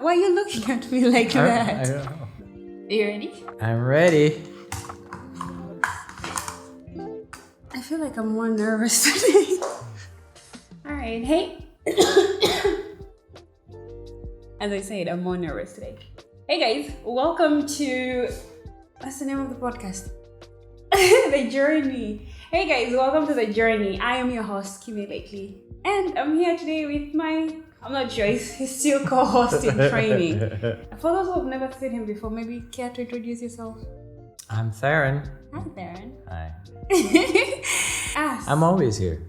Why are you looking at me like that? I don't know. Are you ready? I'm ready. I feel like I'm more nervous today. Alright, hey. As I said, I'm more nervous today. Hey guys, welcome to... What's the name of the podcast? The Journey. Hey guys, welcome to The Journey. I am your host, Kymmiee lately. And I'm here today with my... I'm not sure, he's still co-host in training. For those who have never seen him before, maybe care to introduce yourself? I'm Theron. Hi, Theron. Hi. Us. I'm always here.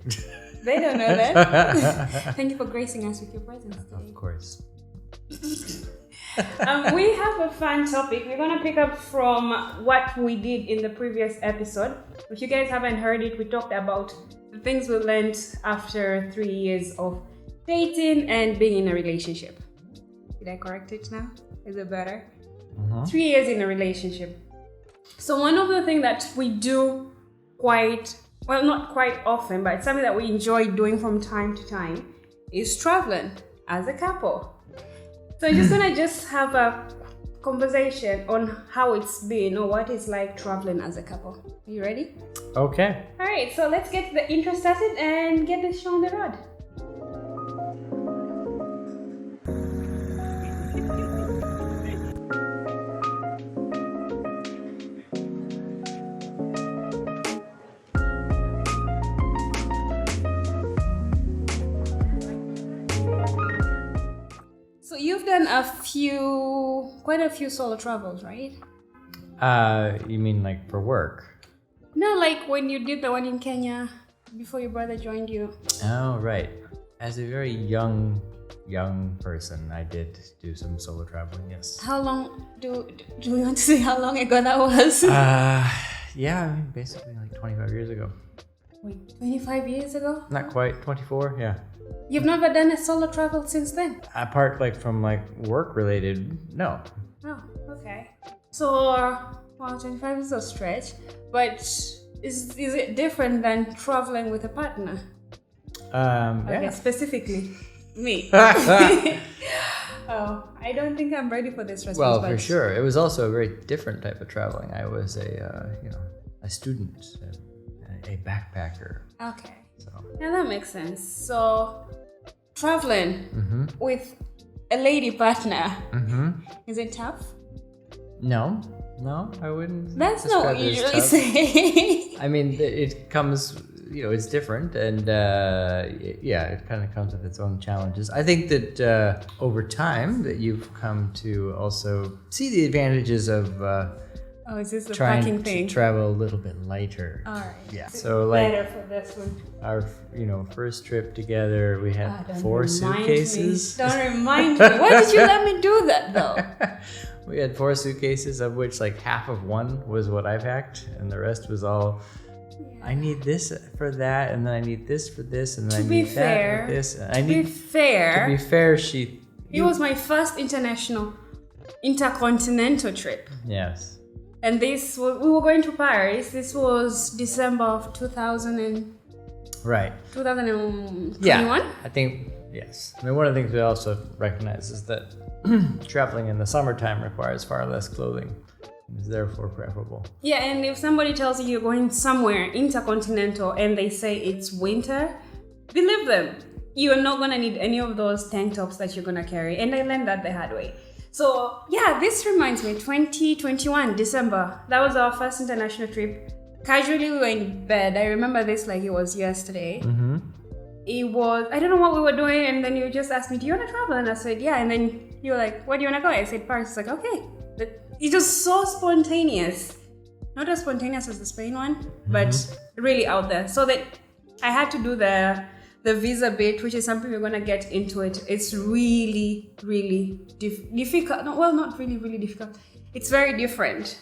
They don't know that. Thank you for gracing us with your presence today. Of course. We have a fun topic. We're going to pick up from what we did in the previous episode. If you guys haven't heard it, we talked about the things we learned after 3 years of dating and being in a relationship. Did I correct it now? Is it better? 3 years in a relationship. So one of the things that we do not quite often, but it's something that we enjoy doing from time to time is traveling as a couple. So I'm just gonna have a conversation on how it's been or what it's like traveling as a couple. Are you ready? Okay. All right, so let's get the intro started and get this show on the road. So you've done quite a few solo travels, right? You mean like for work? No, like when you did the one in Kenya before your brother joined you. Oh, right. As a very young person, I did do some solo traveling, yes. How long do we want to say how long ago that was? Yeah, I mean, basically like 25 years ago. Wait, 25 years ago? Not quite, 24, yeah. You've never done a solo travel since then? Apart from work related, no. Oh, okay. So, 25 is a stretch, but is it different than traveling with a partner? Okay, specifically me. Oh, I don't think I'm ready for this response. Well, for sure. It was also a very different type of traveling. I was a student, a backpacker. Okay. So. Yeah, that makes sense. So, traveling with a lady partner, is it tough? No, I wouldn't. That's not what you usually say. I mean, it comes, it's different, and it kind of comes with its own challenges. I think that over time that you've come to also see the advantages of is this the trying packing to thing? travel a little bit lighter. All right. Yeah. So like better for this one. our first trip together, we had 4 suitcases. Don't remind me. Why did you let me do that though? We had 4 suitcases, of which like half of one was what I packed, and the rest was all. I need this for that, and then I need this for this, and then I need that for this. To be fair, it was my first intercontinental trip. Yes. And we were going to Paris. This was December of 2000 Right. 2021? Yeah, I think, yes. I mean, one of the things we also recognize is that traveling in the summertime requires far less clothing. And is therefore preferable. Yeah, and if somebody tells you you're going somewhere intercontinental and they say it's winter, believe them. You're not going to need any of those tank tops that you're going to carry. And I learned that the hard way. So, yeah, this reminds me, 2021, December. That was our first international trip. Casually, we were in bed. I remember this like it was yesterday. It was, I don't know what we were doing, and then you just asked me, do you want to travel? And I said, yeah. And then you were like, where do you want to go? I said, Paris. It's like, okay. It was so spontaneous. Not as spontaneous as the Spain one, but really out there. So that I had to do the visa bit, which is something we're going to get into it. It's really, really difficult. No, well, not really, really difficult. It's very different.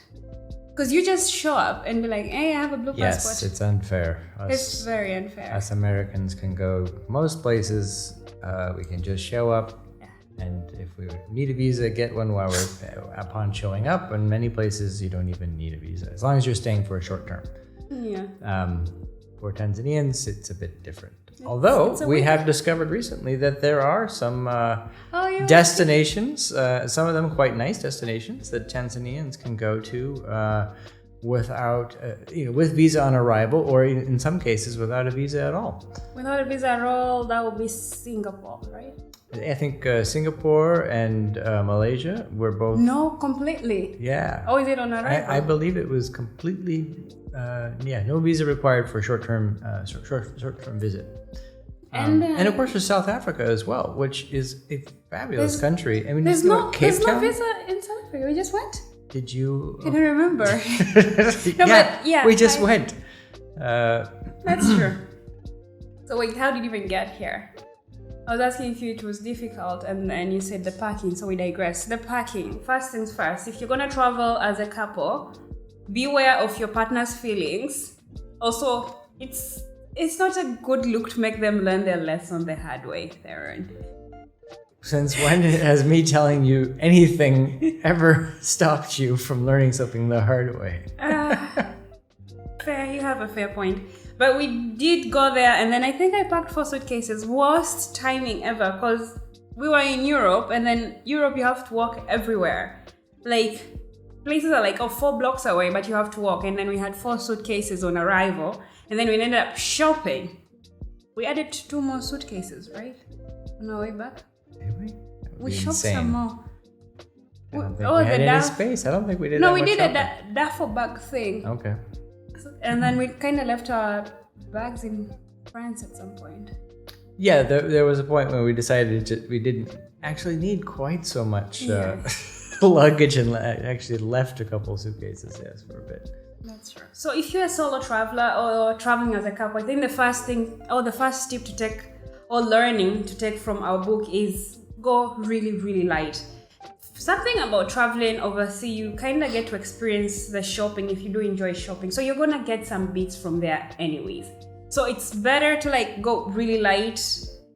Because you just show up and be like, hey, I have a blue passport. Yes, it's unfair. It's very unfair. Us Americans can go most places. We can just show up. And if we need a visa, get one while upon showing up. And many places, you don't even need a visa. As long as you're staying for a short term. Yeah. for Tanzanians, it's a bit different. Although we have discovered recently that there are some destinations, some of them quite nice destinations that Tanzanians can go to without, with visa on arrival, or in some cases without a visa at all. Without a visa at all, that would be Singapore, right? I think Singapore and Malaysia were both. No, completely. Yeah. Oh, is it on arrival? I believe it was completely. No visa required for short-term visit. And of course, there's South Africa as well, which is a fabulous country. I mean, there's no Town? visa in South Africa. We just went. Did you? Can you remember? We just went. That's true. So wait, how did you even get here? I was asking if it was difficult, and then you said the parking, so we digress. The parking, first things first, if you're going to travel as a couple, beware of your partner's feelings. Also, it's not a good look to make them learn their lesson the hard way, Theron. Since when has me telling you anything ever stopped you from learning something the hard way? Fair, you have a fair point. But we did go there, and then I think I packed 4 suitcases. Worst timing ever, because we were in Europe, and then Europe you have to walk everywhere. Like, places are like 4 blocks away, but you have to walk. And then we had 4 suitcases on arrival, and then we ended up shopping. We added 2 more suitcases, right? On our way back. Did we? We shopped some more. I don't think we had any space. I don't think we did. No, we did a duffel bag thing. Okay. And then we kind of left our bags in France at some point. Yeah, there was a point when we decided we didn't actually need quite so much luggage, and actually left a couple of suitcases, yes, for a bit. That's true. So if you're a solo traveler or traveling as a couple, I think the first step to take or learning to take from our book is go really, really light. Something about traveling overseas, you kind of get to experience the shopping if you do enjoy shopping. So you're going to get some bits from there anyways. So it's better to go really light.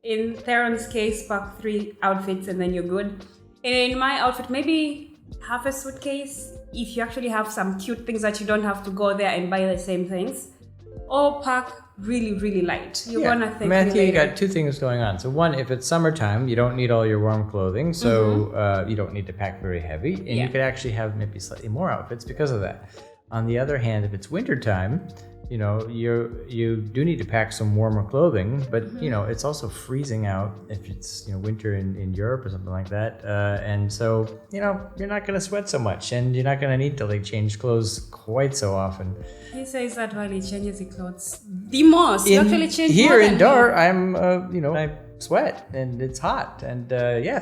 In Theron's case, pack 3 outfits and then you're good. And in my outfit, maybe half a suitcase if you actually have some cute things that you don't have to go there and buy the same things. Or pack really, really light. You're gonna think. Matthew, you got 2 things going on. So one, if it's summertime, you don't need all your warm clothing, so you don't need to pack very heavy, and you could actually have maybe slightly more outfits because of that. On the other hand, if it's wintertime, you do need to pack some warmer clothing, but it's also freezing out if it's winter in Europe or something like that, and so you're not gonna sweat so much, and you're not gonna need to change clothes quite so often. He says that while he changes his clothes the most. You actually change here more in Dar. I'm I sweat and it's hot, and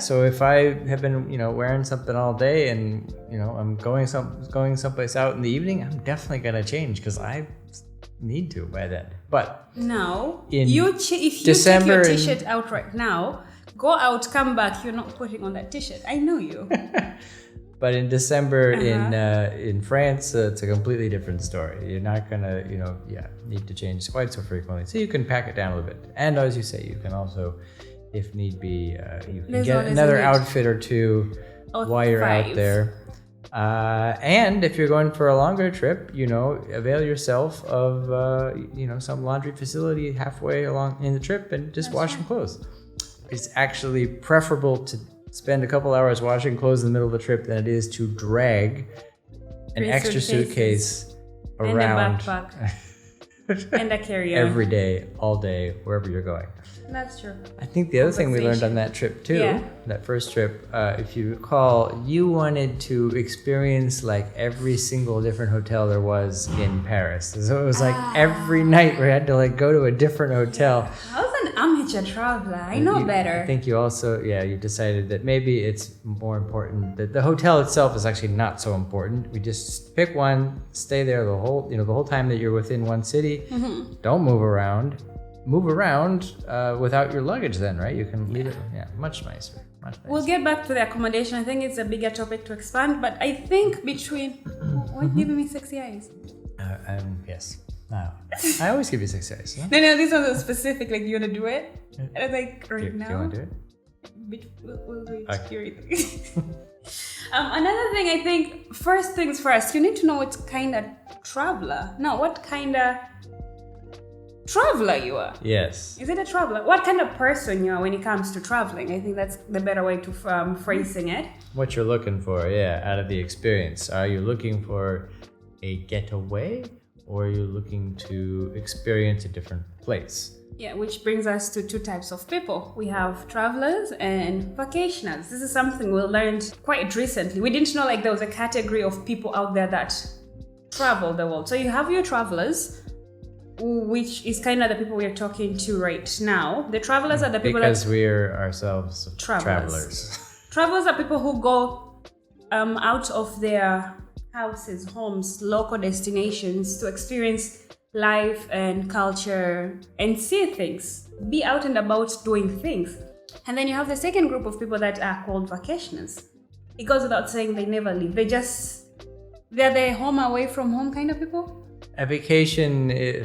so if I have been wearing something all day and I'm going someplace out in the evening, I'm definitely gonna change because I need to by then. But no, if you take your t-shirt out right now, go out, come back, you're not putting on that t-shirt. I know you. But in December in France, it's a completely different story. You're not gonna need to change quite so frequently, so you can pack it down a little bit. And as you say, you can also, if need be, you can get another outfit or 2 while you're out there. And if you're going for a longer trip, avail yourself of some laundry facility halfway along in the trip and just wash some clothes. It's actually preferable to spend a couple hours washing clothes in the middle of the trip than it is to drag an extra suitcase around and a backpack and a carrier every day, all day, wherever you're going. That's true. I think the other thing we learned on that trip too, that first trip, if you recall, you wanted to experience every single different hotel there was in Paris. So it was every night we had to go to a different hotel. I was an amateur traveler. I know better. I think you also, you decided that maybe it's more important that the hotel itself is actually not so important. We just pick one, stay there the whole time that you're within one city. Don't move around. Without your luggage then, right? You can leave it. Yeah, much nicer. We'll get back to the accommodation. I think it's a bigger topic to expand, but I think between... Why are you giving me sexy eyes? Yes. I always give you sexy eyes. No? No, this was specific. You want to do it? And I was now. Do you want to do it? We'll do it. Okay. Another thing, I think, first things first, you need to know what kind of traveler. No, what kind of traveler you are. Yes. Is it a traveler? What kind of person you are when it comes to traveling? I think that's the better way to phrasing it. What you're looking for, out of the experience. Are you looking for a getaway, or are you looking to experience a different place? Yeah, which brings us to two types of people. We have travelers and vacationers. This is something we learned quite recently. We didn't know there was a category of people out there that travel the world. So you have your travelers, which is kind of the people we're talking to right now. The travelers are the people because we're ourselves travelers. Travelers are people who go out of their houses, homes, local destinations to experience life and culture and see things, be out and about doing things. And then you have the second group of people that are called vacationers. It goes without saying they never leave. They're the home away from home kind of people. A vacationer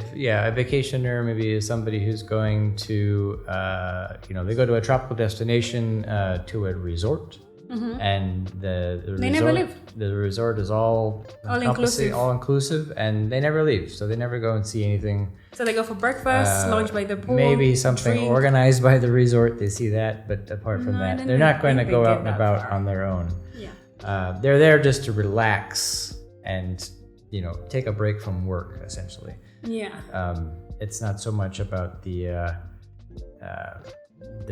maybe is somebody who's going to, they go to a tropical destination, to a resort. Mm-hmm. And the they resort, never leave. The resort is all inclusive, and they never leave. So they never go and see anything. So they go for breakfast, lunch by the pool. Maybe something organized by the resort. They see that, but apart from that, they're not going to go out and about on their own. Yeah. They're there just to relax and take a break from work, essentially. Yeah. It's not so much about the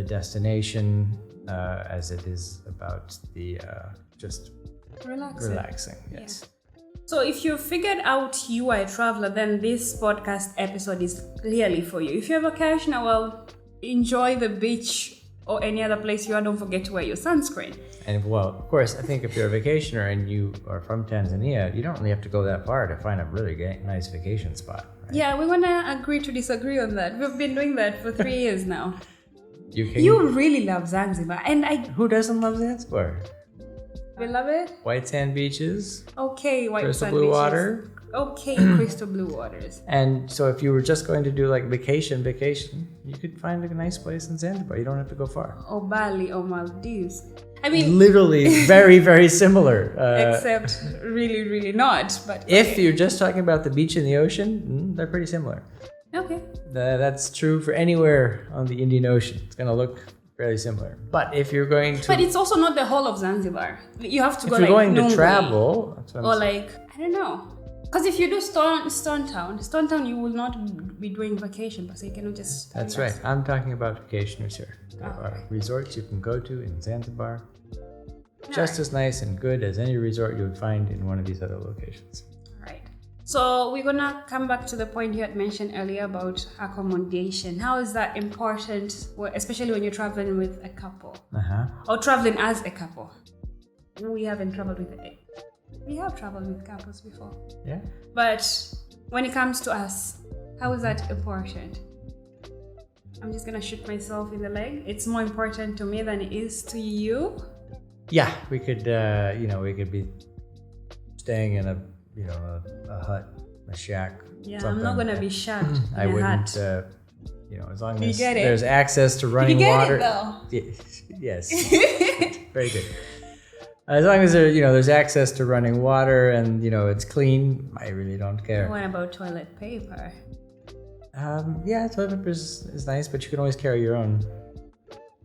destination as it is about the just relaxing. Yes. Yeah. So if you figured out you are a traveler, then this podcast episode is clearly for you. If you're a vacationer, well, enjoy the beach or any other place you are. Don't forget to wear your sunscreen. And of course, I think if you're a vacationer and you are from Tanzania, you don't really have to go that far to find a really nice vacation spot. Right? Yeah, we want to agree to disagree on that. We've been doing that for 3 years now. You really love Zanzibar, and Who doesn't love Zanzibar? We love it. White sand beaches. Okay, white crystal sand blue beaches. water. Okay, crystal blue waters. And so if you were just going to do vacation, you could find a nice place in Zanzibar. You don't have to go far. Or Bali or Maldives. I mean, literally very, very similar. Except really, really not. But if you're just talking about the beach and the ocean, they're pretty similar. Okay. That's true for anywhere on the Indian Ocean. It's going to look fairly similar. But if you're going to... But it's also not the whole of Zanzibar. You have to go if you're going Nungwi, to travel... That's what or I don't know. Because if you do Stone Town, you will not be doing vacation, but you cannot just... That's right. I'm talking about vacationers here. There are resorts you can go to in Zanzibar. Just as nice and good as any resort you would find in one of these other locations. Right. So we're going to come back to the point you had mentioned earlier about accommodation. How is that important, especially when you're traveling with a couple? Or traveling as a couple? We haven't traveled with a... We have traveled with couples before. Yeah. But when it comes to us, how is that important? I'm just going to shoot myself in the leg. It's more important to me than it is to you. Yeah, we could, be staying in a hut, a shack. Yeah, something. I'm not going to be shacked I in a wouldn't, hut. As long as there's access to running water. Yes. Very good. As long as there's access to running water and it's clean, I really don't care. What about toilet paper? Toilet paper is nice, but you can always carry your own.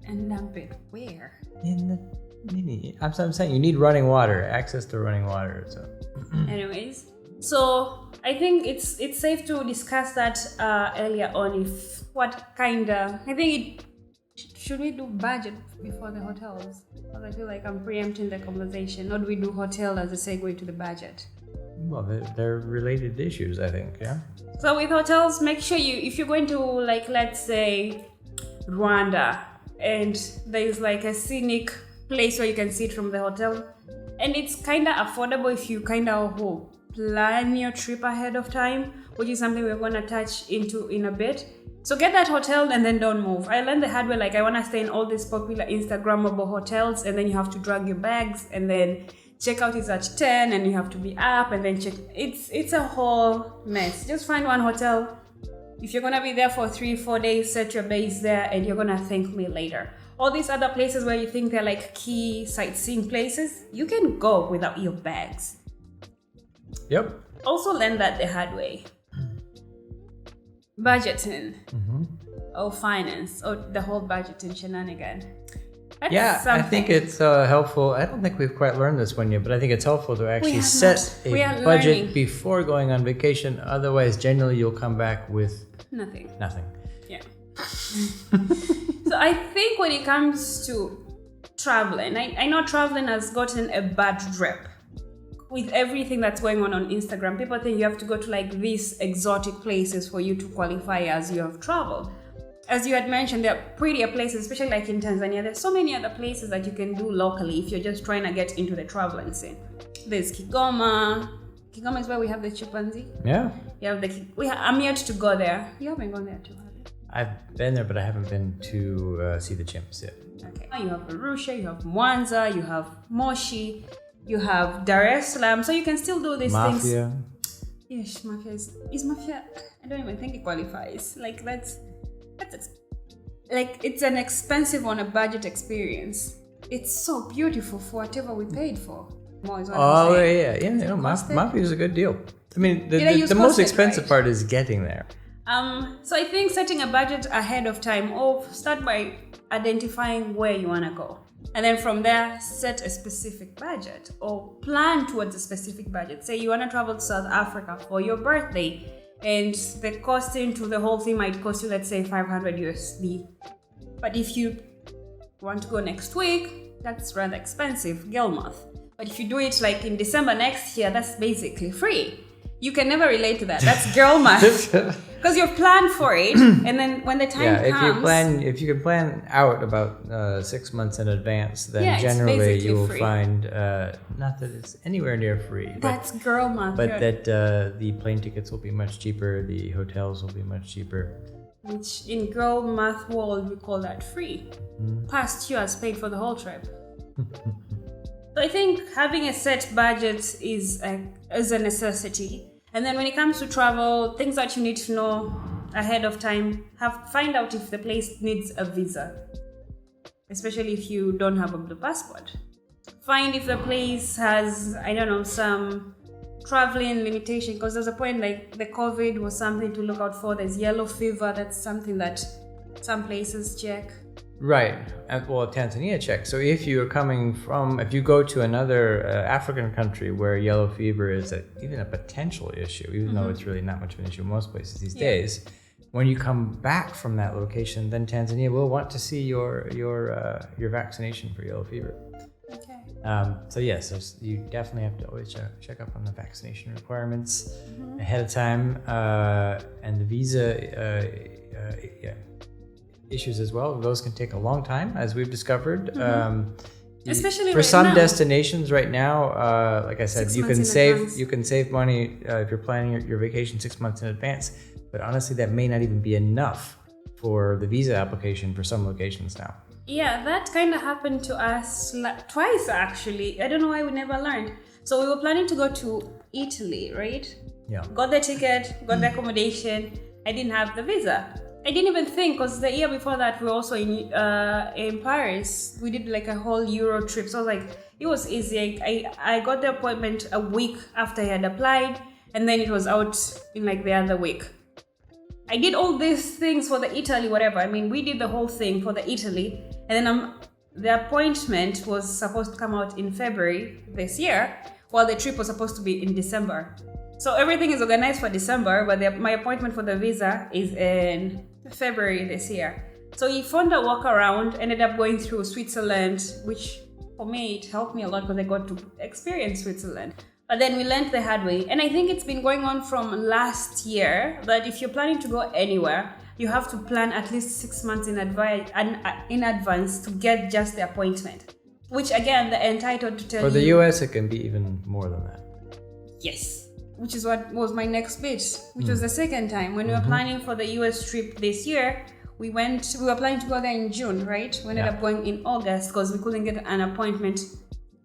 And dump it where? In the mini. I'm saying you need running water, access to running water. So. Anyways, so I think it's safe to discuss that earlier on. Should we do budget before the hotels? Because I feel like I'm preempting the conversation. Or do we do hotel as a segue to the budget? Well, they're related issues, I think, yeah? So with hotels, make sure if you're going to, let's say, Rwanda, and there's a scenic place where you can see it from the hotel, and it's kind of affordable if you kind of plan your trip ahead of time, which is something we're going to touch into in a bit. So get that hotel and then don't move. I learned the hard way, I want to stay in all these popular Instagrammable hotels, and then you have to drag your bags, and then checkout is at 10, and you have to be up, and then check. It's a whole mess. Just find one hotel. If you're going to be there for 3-4 days, set your base there, and you're going to thank me later. All these other places where you think they're key sightseeing places, you can go without your bags. Yep. Also learn that the hard way. budgeting or finance or the whole budgeting shenanigan. That's something. I think it's helpful. I don't think we've quite learned this one yet, but I think it's helpful to actually set a budget before going on vacation. Otherwise, generally, you'll come back with nothing. Yeah. So I think when it comes to traveling, I know traveling has gotten a bad rep. With everything that's going on Instagram, people think you have to go to like these exotic places for you to qualify as you have traveled. As you had mentioned, there are prettier places, especially like in Tanzania. There's so many other places that you can do locally if you're just trying to get into the traveling scene. There's Kigoma. Kigoma is where we have the chimpanzee. Yeah. I'm yet to go there. You haven't gone there too, have you? I've been there, but I haven't been to see the chimps yet. Okay. You have Arusha, you have Mwanza, you have Moshi, you have Dar es Salaam. So you can still do these things. Yes, Mafia is Mafia. I don't even think it qualifies. Like that's like it's an expensive on a budget experience. It's so beautiful for whatever we paid for. Mafia is a good deal. I mean, the most expensive part is getting there. So I think setting a budget ahead of time, or start by identifying where you want to go. And then from there, set a specific budget or plan towards a specific budget. Say you want to travel to South Africa for your birthday, and the costing to the whole thing might cost you, let's say, 500 USD. But if you want to go next week, that's rather expensive, girl math. But if you do it like in December next year, that's basically free. You can never relate to that. That's girl math. Because you've planned for it, and then when the time comes... if you can plan out about 6 months in advance, then generally you will find, not that it's anywhere near free. That's girl math. But that the plane tickets will be much cheaper, the hotels will be much cheaper. Which in girl math world, we call that free. Past year has paid for the whole trip. So I think having a set budget is a necessity. And then when it comes to travel, things that you need to know ahead of time, find out if the place needs a visa, especially if you don't have a blue passport. Find if the place has, some traveling limitation, because there's a point like the COVID was something to look out for. There's yellow fever, that's something that some places check. Right. Well, Tanzania checks. So if you go to another African country where yellow fever is even a potential issue, even though it's really not much of an issue in most places these days, when you come back from that location, then Tanzania will want to see your vaccination for yellow fever. Okay. So yes, you definitely have to always check up on the vaccination requirements ahead of time, and the visa. Issues as well. Those can take a long time, as we've discovered. Especially for some destinations right now. Like I said, you can save money if you're planning your vacation 6 months in advance. But honestly, that may not even be enough for the visa application for some locations now. Yeah, that kind of happened to us twice actually. I don't know why we never learned. So we were planning to go to Italy, right? Yeah. Got the ticket, got the accommodation. I didn't have the visa. I didn't even think, because the year before that we were also in Paris. We did like a whole Euro trip. So it was easy. I got the appointment a week after I had applied, and then it was out in like the other week. I did all these things for the Italy, whatever. I mean, we did the whole thing for the Italy, and then the appointment was supposed to come out in February this year, while the trip was supposed to be in December. So everything is organized for December, but my appointment for the visa is in February this year. So he found a workaround, ended up going through Switzerland, which for me, it helped me a lot because I got to experience Switzerland. But then we learned the hard way. And I think it's been going on from last year that if you're planning to go anywhere, you have to plan at least 6 months in advance to get just the appointment. Which again, they're entitled to tell you. For the US, it can be even more than that. Yes. Which is what was my next bit, which was the second time. When we were planning for the US trip this year, we were planning to go there in June, right? We ended up going in August because we couldn't get an appointment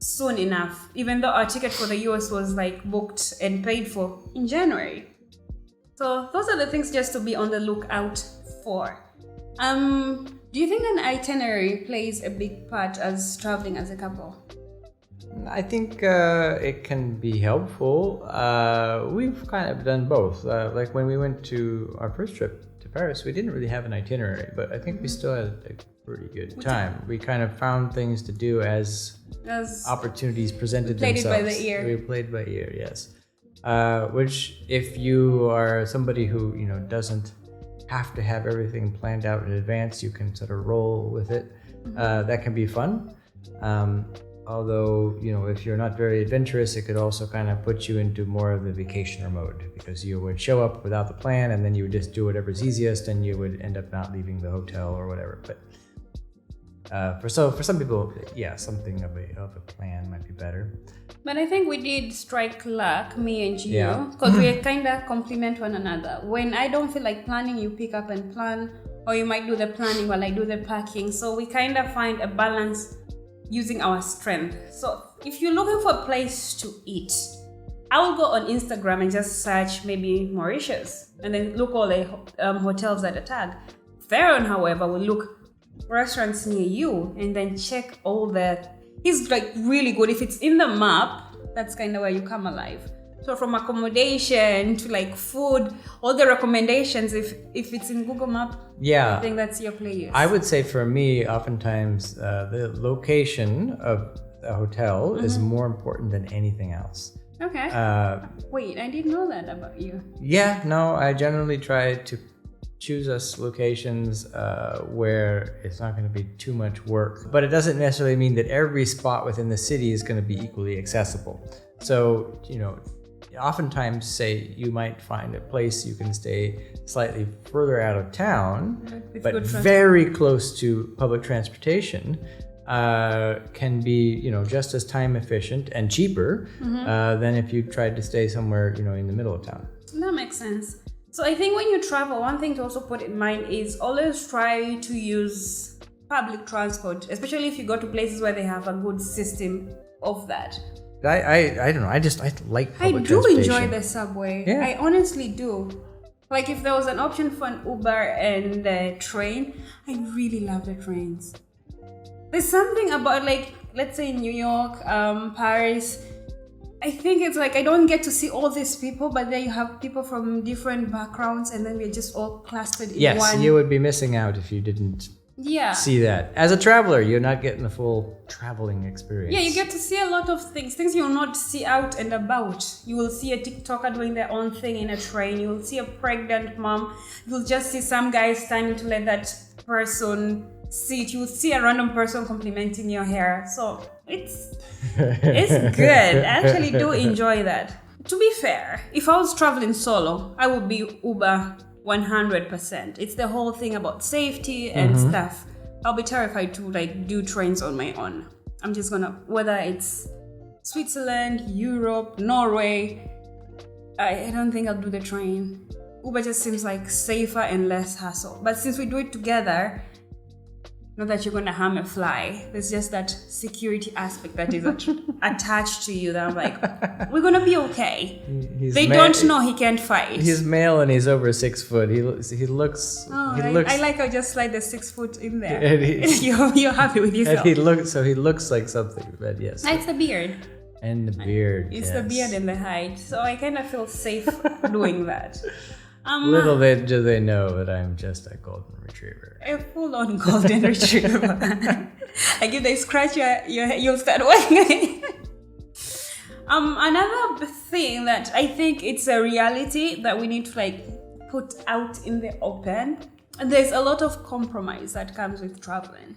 soon enough, even though our ticket for the US was like booked and paid for in January. So those are the things just to be on the lookout for. Do you think an itinerary plays a big part as traveling as a couple? I think it can be helpful. We've kind of done both. Like when we went to our first trip Paris, we didn't really have an itinerary, but I think we still had a pretty good time. We kind of found things to do as opportunities presented themselves. Played it by the ear. We played by ear, yes. Which, if you are somebody who doesn't have to have everything planned out in advance, you can sort of roll with it. That can be fun. Although, if you're not very adventurous, it could also kind of put you into more of the vacationer mode, because you would show up without the plan and then you would just do whatever's easiest and you would end up not leaving the hotel or whatever. But for some people, yeah, something of a plan might be better. But I think we did strike luck, me and you, because we kind of complement one another. When I don't feel like planning, you pick up and plan, or you might do the planning while I do the packing. So we kind of find a balance using our strength. So if you're looking for a place to eat, I will go on Instagram and just search maybe Mauritius and then look all the hotels that are tagged. Theron, however, will look restaurants near you and then check all that. He's like really good. If it's in the map, that's kind of where you come alive. So from accommodation to like food, all the recommendations, if it's in Google Map, I think that's your place. I would say for me, oftentimes the location of the hotel is more important than anything else. Okay. Wait, I didn't know that about you. Yeah, no, I generally try to choose us locations where it's not going to be too much work. But it doesn't necessarily mean that every spot within the city is going to be equally accessible. So, oftentimes, say, you might find a place you can stay slightly further out of town, but very close to public transportation, can be, just as time efficient and cheaper than if you tried to stay somewhere, in the middle of town. That makes sense. So I think when you travel, one thing to also put in mind is always try to use public transport, especially if you go to places where they have a good system of that. I don't know. I like public transportation. I do enjoy the subway. Yeah. I honestly do. Like if there was an option for an Uber and a train, I really love the trains. There's something about, like, let's say New York, Paris. I think it's like I don't get to see all these people, but then you have people from different backgrounds and then we're just all clustered in one. Yes, you would be missing out if you didn't see that. As a traveler, you're not getting the full traveling experience. Yeah, you get to see a lot of things you'll not see out and about. You will see a TikToker doing their own thing in a train. You will see a pregnant mom. You'll just see some guy standing to let that person sit. You'll see a random person complimenting your hair. So it's good. I actually do enjoy that. To be fair, if I was traveling solo, I would be Uber 100%. It's the whole thing about safety and stuff. I'll be terrified to like do trains on my own. I'm just gonna, whether it's Switzerland, Europe, Norway, I don't think I'll do the train. Uber just seems like safer and less hassle. But since we do it together, not that you're gonna harm a fly, there's just that security aspect that is attached to you that I'm like, we're gonna be okay. They don't know he can't fight. He's male and he's over 6 foot. He looks. I like how just slide the 6 foot in there. You're happy with yourself. And he looks like something. But yes, it's the beard. And the beard. It's the beard and the height. So I kind of feel safe doing that. Little do they know that I'm just a golden retriever. A full-on golden retriever. Like if they scratch your head, you'll start whining. Another thing that I think it's a reality that we need to like put out in the open. There's a lot of compromise that comes with traveling,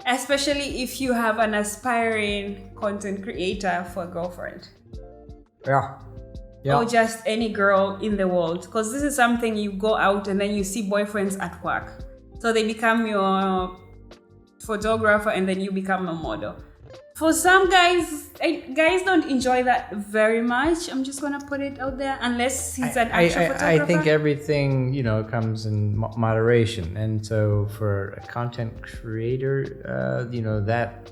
especially if you have an aspiring content creator for a girlfriend. Yeah. Or just any girl in the world, because this is something you go out and then you see boyfriends at work, so they become your photographer and then you become a model. For some guys don't enjoy that very much. I'm just gonna put it out there, unless he's an actual photographer. I think everything comes in moderation, and so for a content creator, that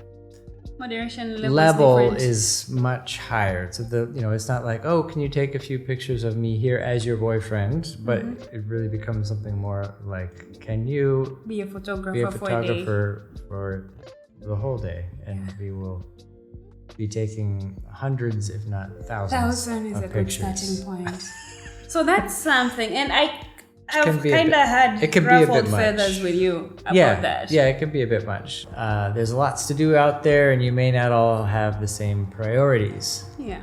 moderation level is much higher. So it's not like, oh, can you take a few pictures of me here as your boyfriend? But it really becomes something more like, can you be a photographer for the whole day? And we will be taking hundreds, if not thousands. Thousand is a good starting point. So that's something. And I've kind of had it can be a ruffled bit much. feathers with you about that. Yeah, it can be a bit much. There's lots to do out there, and you may not all have the same priorities. Yeah.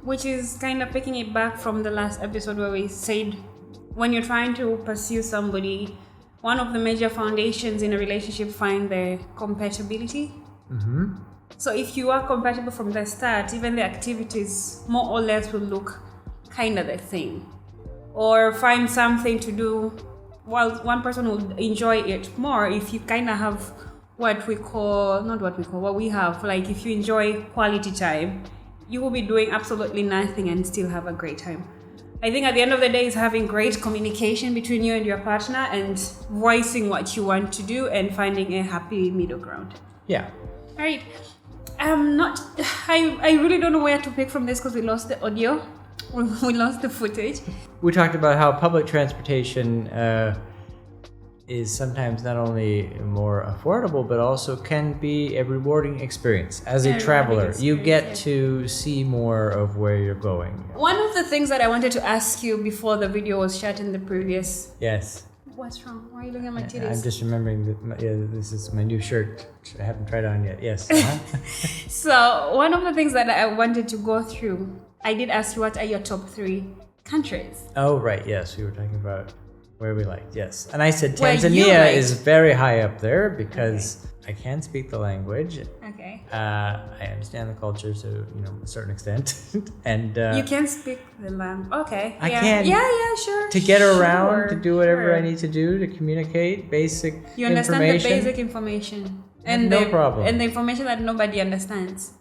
Which is kind of picking it back from the last episode where we said when you're trying to pursue somebody, one of the major foundations in a relationship find their compatibility. Mm-hmm. So if you are compatible from the start, even the activities more or less will look kind of the same. Or find something to do, while one person will enjoy it more if you kind of have what we have, like if you enjoy quality time, you will be doing absolutely nothing and still have a great time. I think at the end of the day is having great communication between you and your partner and voicing what you want to do and finding a happy middle ground. Yeah. All right. I really don't know where to pick from this because we lost the audio. We lost the footage. We talked about how public transportation is sometimes not only more affordable, but also can be a rewarding experience. As a traveler, you get to see more of where you're going. One of the things that I wanted to ask you before the video was shot in the previous... Yes. What's wrong? Why are you looking at my titties? I'm just remembering that this is my new shirt, which I haven't tried on yet. Yes. So one of the things that I wanted to go through, I did ask you what are your top 3 countries. Oh, right. Yes. We were talking about where we liked. Yes. And I said Tanzania is very high up there because I can speak the language. Okay. I understand the culture to, a certain extent. And you can speak the language. Okay. I can. Yeah, sure. To get around, to do whatever I need to do, to communicate basic You understand the basic information. And no problem. And the information that nobody understands.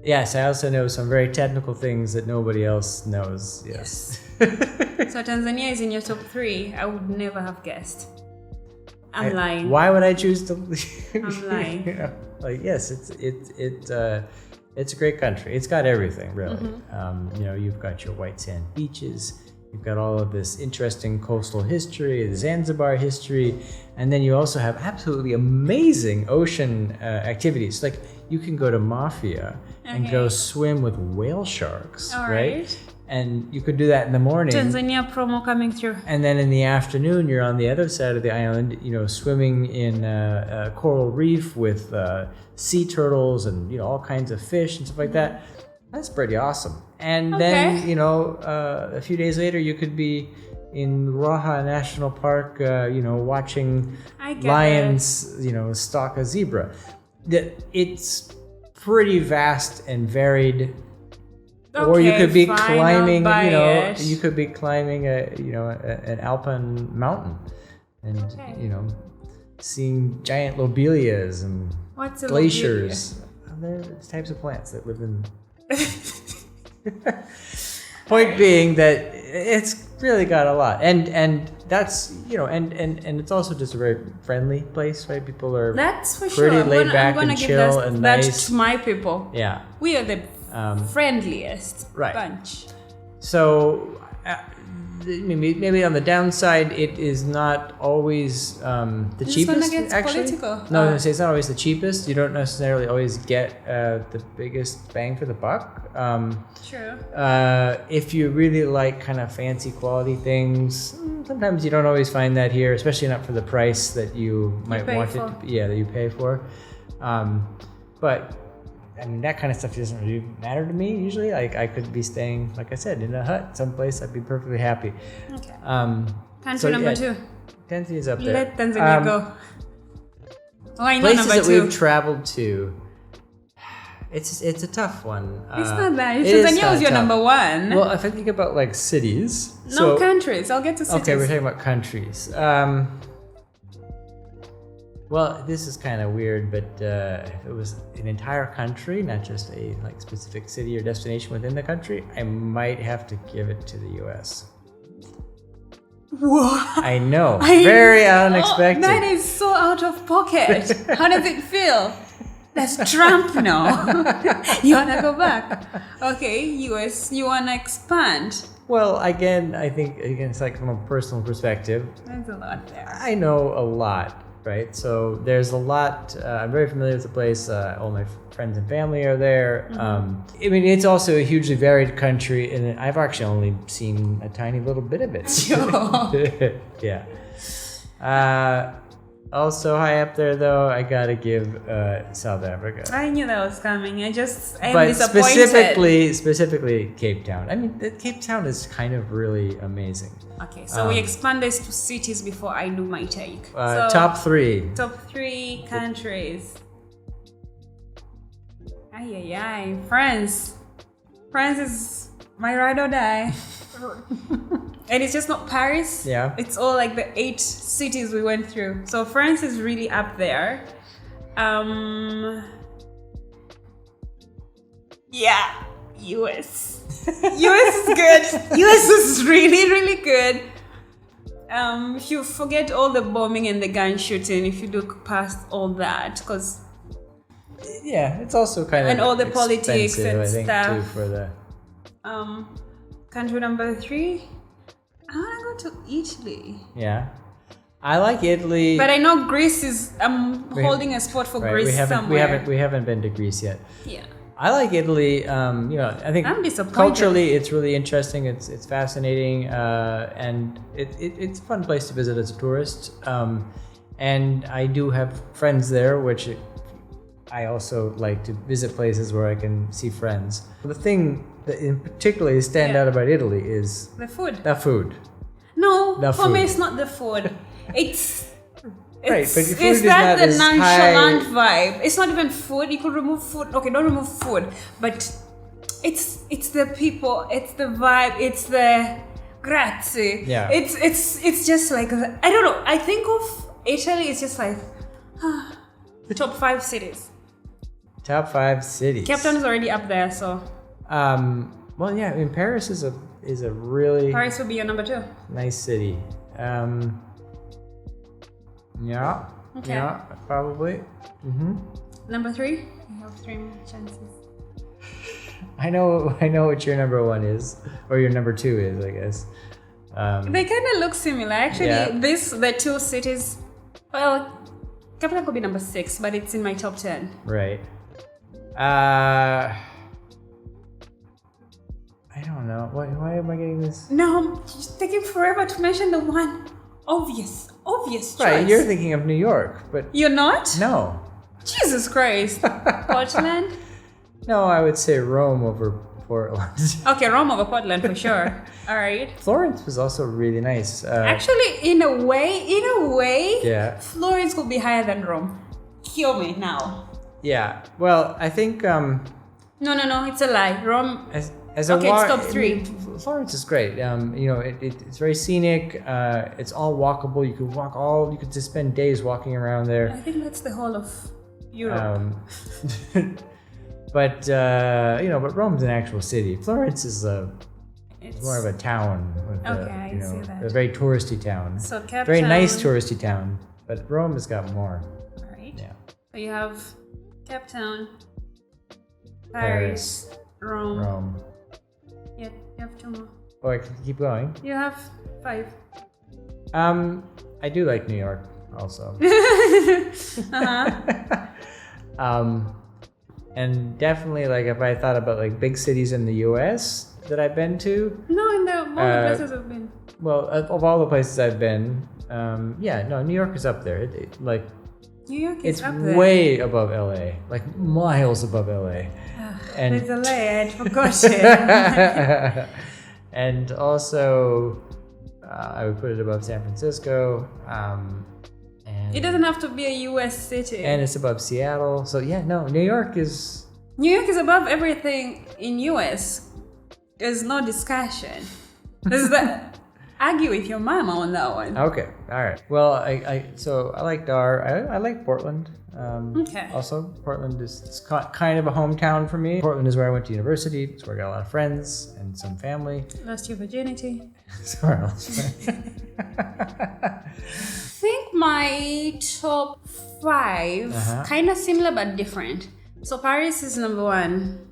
Yes, I also know some very technical things that nobody else knows. Yes. So Tanzania is in your top 3. I would never have guessed. I'm lying. Why would I choose to? I'm lying. Yes, it's a great country. It's got everything really. Mm-hmm. You've got your white sand beaches. You've got all of this interesting coastal history, the Zanzibar history, and then you also have absolutely amazing ocean activities. Like you can go to Mafia and go swim with whale sharks, right? And you could do that in the morning. Tanzania promo coming through. And then in the afternoon, you're on the other side of the island, swimming in a coral reef with sea turtles and, all kinds of fish and stuff like that. That's pretty awesome. And then, a few days later, you could be in Roja National Park, watching lions, stalk a zebra. It's pretty vast and varied. Or you could be climbing, you could be climbing an alpine mountain and, seeing giant lobelias and glaciers. They're types of plants that live in. Point being that it's really got a lot, and that's and it's also just a very friendly place, right? People are pretty laid back and chill and nice. That's to my people. Yeah, we are the friendliest bunch. So maybe on the downside, it is not always the cheapest. Actually, political. No, I was gonna say it's not always the cheapest. You don't necessarily always get the biggest bang for the buck. True. If you really like kind of fancy quality things, sometimes you don't always find that here, especially not for the price that you might want it. That you pay for. But I mean, that kind of stuff doesn't really matter to me usually. Like I could be staying, like I said, in a hut someplace. I'd be perfectly happy. Okay. Country number 2. Tanzania's up there. Let Tanzania go. Places that we've traveled to. It's a tough one. It's not that. Tanzania was your number 1. Well, if I think about like cities. No, countries. I'll get to cities. Okay, we're talking about countries. Well, this is kind of weird, but if it was an entire country, not just a specific city or destination within the country, I might have to give it to the U.S. What? I know, very unexpected. That is so out of pocket. How does it feel? That's Trump now. You wanna go back? Okay, U.S. You wanna expand? Well, again, I think it's like from a personal perspective. There's a lot there. I know a lot right? So there's a lot. I'm very familiar with the place. All my friends and family are there. I mean, it's also a hugely varied country, and I've actually only seen a tiny little bit of it. Yeah. Also high up there, though, I gotta give South Africa. I knew that was coming. I'm but disappointed. specifically Cape Town. I mean, Cape Town is kind of really amazing. Okay, so we expand this to cities before I do my take. Top three. Top 3 countries. Ay. France. France is my ride or die. And it's just not Paris. Yeah. It's all like the 8 cities we went through. So France is really up there. Yeah, US. US is good. US is really, really good. If you forget all the bombing and the gun shooting, if you look past all that, because yeah, it's also kind of and all the politics and I think, stuff. too, for the country number 3. I want to go to Italy. Yeah, I like Italy, but I know Greece is. I'm holding a spot for Greece somewhere. We haven't been to Greece yet. Yeah. I like Italy. I think I'm disappointed. Culturally, it's really interesting. It's fascinating, and it's a fun place to visit as a tourist. And I do have friends there, which I also like to visit places where I can see friends. The thing that in particularly stand out about Italy is the food. The food. No, the for food. me it's not the food. It's right, but the food is that not the nonchalant high. vibe? It's not even food. You could remove food. Okay, don't remove food, but it's the people. It's the vibe. It's the grazie. Yeah. It's just like I don't know. I think of Italy. It's just like top 5 cities. Top 5 cities. Cape Town is already up there, so. Well, yeah. I mean, Paris is a really Paris would be your number 2. nice city. Yeah. Okay. Yeah, probably. Number 3. You have 3 more chances. I know what your number 1 is, or your number 2 is, I guess. They kind of look similar. Actually, the 2 cities. Well, Cape Town could be number 6, but it's in my top 10. Right. I don't know. Why am I getting this? No, I'm just taking forever to mention the one obvious choice. Right, you're thinking of New York, but You're not? no. Jesus Christ. Portland? No, I would say Rome over Portland. Okay, Rome over Portland for sure. All right. Florence was also really nice. Actually, in a way, Yeah. Florence could be higher than Rome. Kill me now. Yeah. Well, I think No, it's a lie. Rome. as a Okay, it's top 3. I mean, Florence is great. It's very scenic. It's all walkable. You could just spend days walking around there. I think that's the whole of Europe. But Rome's an actual city. Florence is it's more of a town. With I see that. A very touristy town. So Cape very Town. nice touristy town. But Rome has got more. All right. Yeah. So you have Cape Town, Paris, Rome. Yeah, you have 2 more. Oh, I can keep going. You have 5. I do like New York also. And definitely, like, if I thought about like big cities in the U.S. that I've been to. No, in all the places I've been. Well, of all the places I've been, New York is up there. New York is it's up there. way above LA, like miles above LA. And it's LA, I'd forgotten. and also, I would put it above San Francisco. And it doesn't have to be a U.S. city. And it's above Seattle. So New York is. New York is above everything in U.S. There's no discussion. Argue with your mama on that one. Okay, all right. Well, I like Dar. I like Portland. Okay. Also, Portland is kind of a hometown for me. Portland is where I went to university. It's where I got a lot of friends and some family. Lost your virginity. Sorry. I think my top 5 kind of similar but different. So Paris is number 1.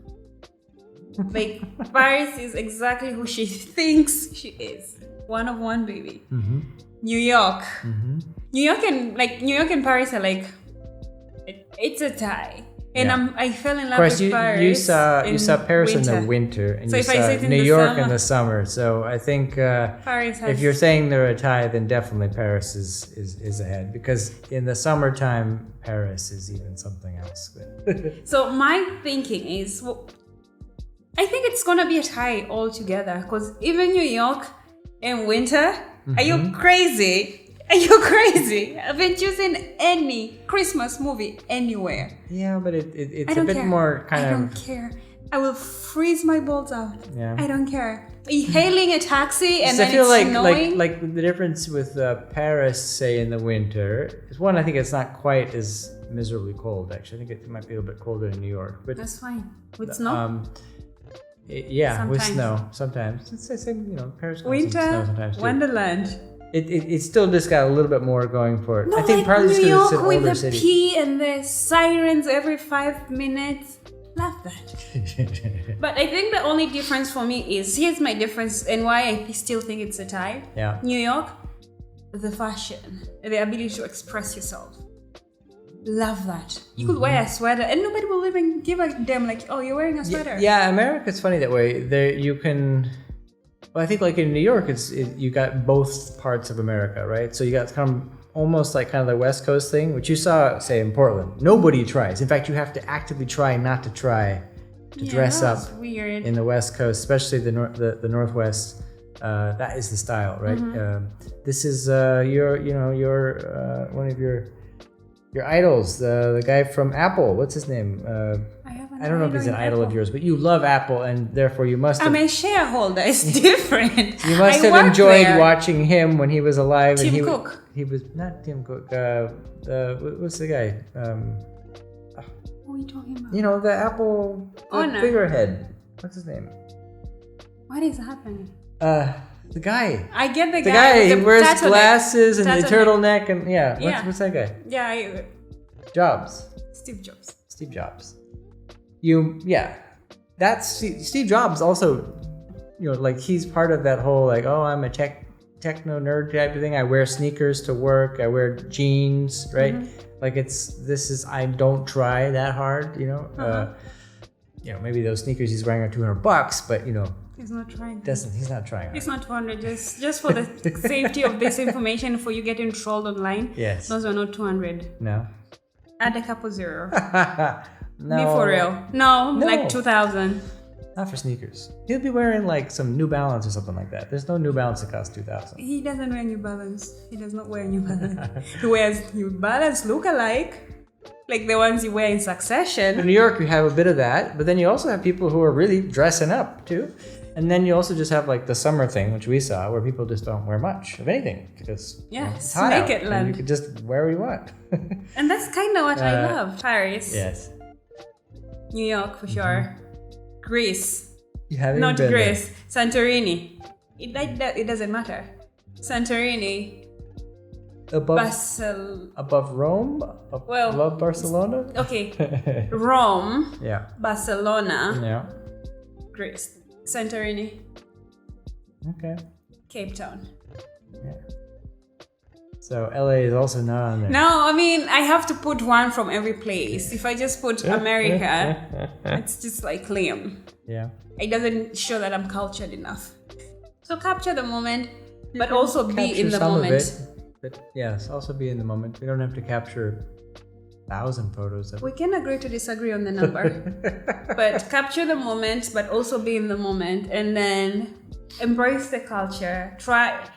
Like Paris is exactly who she thinks she is. One of one, baby. Mm-hmm. New York. Mm-hmm. New York and Paris are like, it's a tie. And I fell in love with Paris. You saw Paris winter. in the winter, and So you if I sit saw in New the York summer- in the summer. So I think Paris has, if you're saying they're a tie, then definitely Paris is ahead, because in the summertime, Paris is even something else. So my thinking is, I think it's gonna be a tie altogether, because even New York in winter, are you crazy? Are you crazy? I've been choosing any Christmas movie anywhere. Yeah, but it's a bit more kind of. I don't care. I will freeze my balls out. Yeah. I don't care. Hailing a taxi and I then feel it's snowing. like the difference with Paris, say in the winter, is one. I think it's not quite as miserably cold. Actually, I think it might be a little bit colder in New York, but that's fine. With snow. With snow sometimes. It's the same, Paris. Winter, snow sometimes too. Wonderland. It still just got a little bit more going for it. No, I think like partly just New because it's York an with older the city. pee and the sirens every 5 minutes. Love that. But I think the only difference for me is, here's my difference and why I still think it's a tie. Yeah. New York, the fashion, the ability to express yourself. Love that. You could wear a sweater and nobody will even give a damn, like, oh, you're wearing a sweater. Yeah, America's funny that way. There you can. Well, I think like in New York, you got both parts of America, right? So you got almost like kind of the West Coast thing, which you saw, say, in Portland. Nobody tries. In fact, you have to actively try not to try to dress up weird. in the West Coast, especially the Northwest. That is the style, right? This is your one of your idols, the guy from Apple. What's his name? I don't know if he's an idol of yours, but you love Apple, and therefore you must have... I'm a shareholder. It's different. You must have enjoyed watching him when he was alive. Tim Cook. He was not Tim Cook. What's the guy? What are you talking about? The Apple figurehead. What's his name? What is happening? The guy. I get the guy. He wears glasses and the turtleneck. turtleneck, and what's that guy? Yeah. Jobs. Steve Jobs. Steve Jobs. That's Steve Jobs also, like he's part of that whole like, oh, I'm a techno nerd type of thing. I wear sneakers to work. I wear jeans, right? Like I don't try that hard, maybe those sneakers he's wearing are $200, but he's not trying. He's not trying. It's not 200. Just for the safety of this information, for you getting trolled online. Yes. Those are not 200. No. Add a couple zero. No. Be for real. No, like 2,000. Not for sneakers. He'll be wearing like some New Balance or something like that. There's no New Balance that costs 2,000. He doesn't wear New Balance. He does not wear New Balance. He wears New Balance look-alike, like the ones you wear in Succession. In New York, you have a bit of that, but then you also have people who are really dressing up too. And then you also just have like the summer thing, which we saw, where people just don't wear much of anything because it's hot out, and you can just wear what you want. And that's kind of what I love. Paris. Yes. New York for sure. Greece. You haven't Not been Greece. There. Santorini. It doesn't matter. Santorini. Above Rome? Above Barcelona? Okay. Rome. Yeah. Barcelona. Yeah. Greece. Santorini. Okay. Cape Town. Yeah. So LA is also not on there. No, I mean, I have to put one from every place. If I just put America, it's just like lame. Yeah. It doesn't show that I'm cultured enough. So capture the moment, but also be in the moment. But yes, also be in the moment. We don't have to capture 1,000 photos of it. We can agree to disagree on the number. But capture the moment, but also be in the moment. And then embrace the culture. Try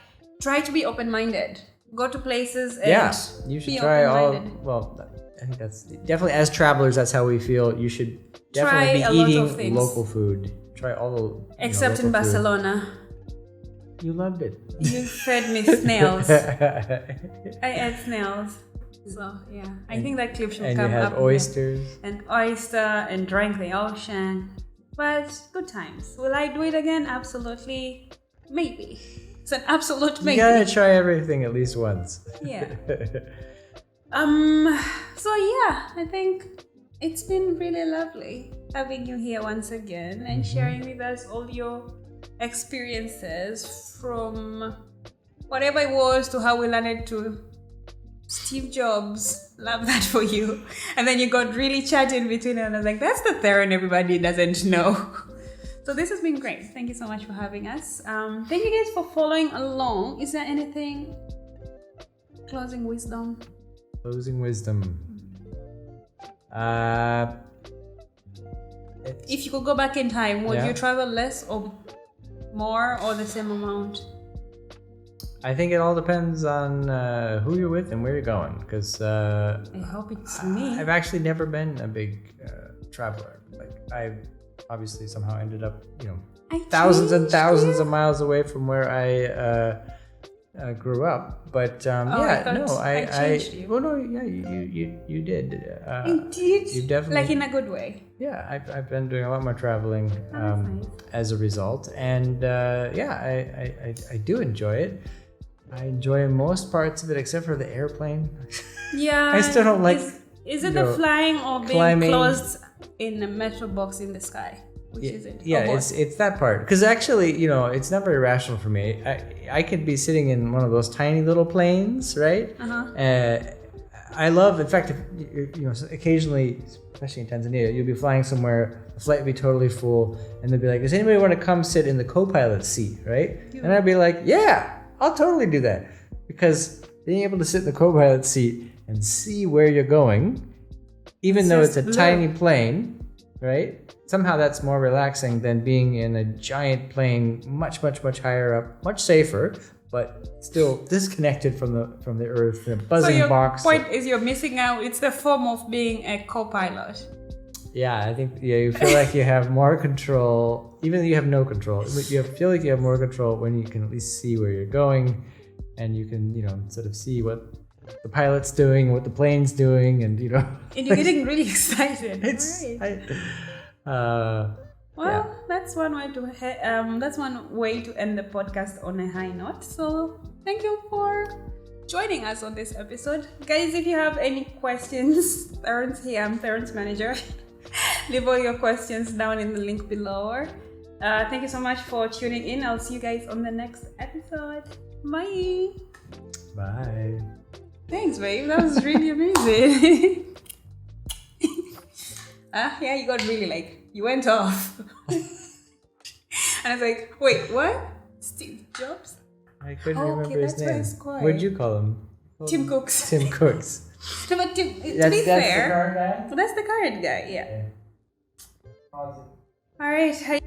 to be open-minded. Go to places and you should be try open-minded. I think that's definitely, as travelers, that's how we feel. You should definitely be eating local food. Try all the except in Barcelona. Food. You loved it. You fed me snails. I ate snails. So yeah, I think that clip should come up. And you had oysters. And oyster and drank the ocean. But good times. Will I do it again? Absolutely. Maybe. It's an absolute maybe. You gotta try everything at least once. Yeah. So yeah, I think it's been really lovely having you here once again and sharing with us all your experiences from whatever it was to how we learned to Steve Jobs, love that for you. And then you got really chatty in between, and I was like, that's the Theron everybody doesn't know. So this has been great. Thank you so much for having us. Thank you guys for following along. Is there anything? Closing wisdom. Closing wisdom. If you could go back in time, would you travel less or more or the same amount? I think it all depends on who you're with and where you're going. Because I hope it's me. I've actually never been a big traveler. Like I've obviously somehow ended up, thousands and thousands of miles away from where I grew up. But I changed you. Well, no, yeah, you did. Indeed. You definitely, like in a good way. Yeah, I've been doing a lot more traveling Nice. as a result, and I do enjoy it. I enjoy most parts of it except for the airplane. Yeah. I still don't like. Is it the flying or being climbing. Closed in a metal box in the sky? Which is it? Yeah, it's that part. Because actually, it's not very rational for me. I could be sitting in one of those tiny little planes, right? I love, in fact, if, occasionally, especially in Tanzania, you'll be flying somewhere, the flight will be totally full, and they'll be like, does anybody want to come sit in the co-pilot seat, right? Yeah. And I'd be like, yeah, I'll totally do that. Because being able to sit in the co-pilot seat and see where you're going, even though it's a tiny plane, right? Somehow that's more relaxing than being in a giant plane, much, much, much higher up, much safer, but still disconnected from the earth, in a buzzing box. So your point is you're missing out. It's the form of being a co-pilot. Yeah, I think you feel like you have more control, even though you have no control. You feel like you have more control when you can at least see where you're going, and you can sort of see what the pilot's doing, what the plane's doing, and And you're getting really excited. That's one way to end the podcast on a high note. So thank you for joining us on this episode, guys. If you have any questions, Theron's here. I'm Theron's manager. Leave all your questions down in the link below. Thank you so much for tuning in. I'll see you guys on the next episode. Bye. Bye. Thanks, babe. That was really amazing. Yeah, you got really you went off. And I was like, wait, what? Steve Jobs? I couldn't remember his name. That's why What'd you call him? Tim Cooks. Tim Cooks. No, but to be that's fair, the card guy? That's the card guy, yeah. Awesome. All right.